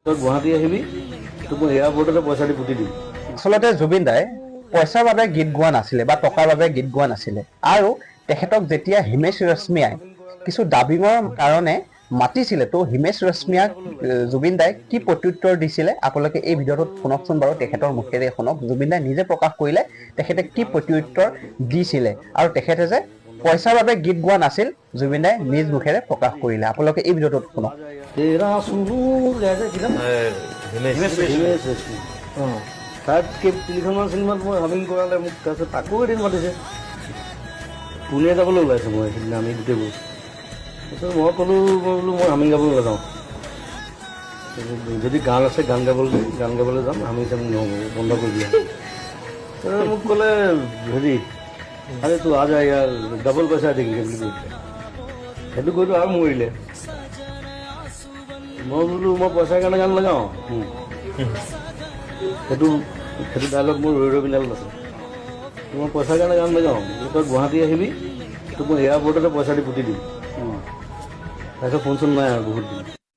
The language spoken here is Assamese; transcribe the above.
তই গুৱাহাটী আহিবি তোক মই এয়াৰপৰ্টতে পইচা দি পুতি দিম। আচলতে জুবিন দাই পইচাৰ বাবে গীত গোৱা নাছিলে বা টকাৰ বাবে গীত গোৱা নাছিলে। আৰু তেখেতক যেতিয়া হিমেশ ৰেশমিয়াই কিছু দাবীৰ কাৰণে মাতিছিলে, তো হিমেশ ৰেশমিয়াক জুবিন দাই কি প্ৰত্যুত্তৰ দিছিলে আপোনালোকে এই ভিডিঅ'টোত শুনকচোন বাৰু, তেখেতৰ মুখেৰে শুনক। জুবিন দাই নিজে প্ৰকাশ কৰিলে তেখেতে কি প্ৰত্যুত্তৰ দিছিলে, আৰু তেখেতে যে পইচাৰ বাবে গীত গোৱা নাছিল জুবিন দাই নিজ মুখেৰে প্ৰকাশ কৰিলে। আপোনালোকে এই ভিডিঅ'টোত শুনক। তেৰা সুনুৰ গাইছে কি নাম? হিমেশ ৰেশমিয়া। তাত তিনিখনমান চিনেমাত মই হামিং কৰালে মোক, তাৰপিছত তাকো এদিন মাতিছে, পুনে যাবলৈ ওলাইছোঁ মই সেইদিনা আমি গোটেইবোৰ। তাৰপিছত মই ক'লোঁ মই হামিং গাবলৈ নাযাওঁ, যদি গান আছে গান গাবলৈ যাম, হামিং চামিং নহ'ব, বন্ধ কৰি দিয়া। তাৰপিছত মোক ক'লে হেৰি আৰে তোৰ আজ ইয়াৰ ডাবল পইচা দেখিলে বুলি কৈছে। সেইটো কৈতো আৰু মৰিলে। মই বোলো মই পইচাৰ কাৰণে গান লগাওঁ, সেইটো ডাইলগ মোৰ ৰৈ পিন্ধালত আছে। মই পইচাৰ কাৰণে গান লগাওঁ, তই গুৱাহাটী আহিবি তোক মই এয়াৰপৰ্টতে পইচা দি পুতি দিম। তাৰপিছত ফোন চোন নাই আৰু বহুত দিন।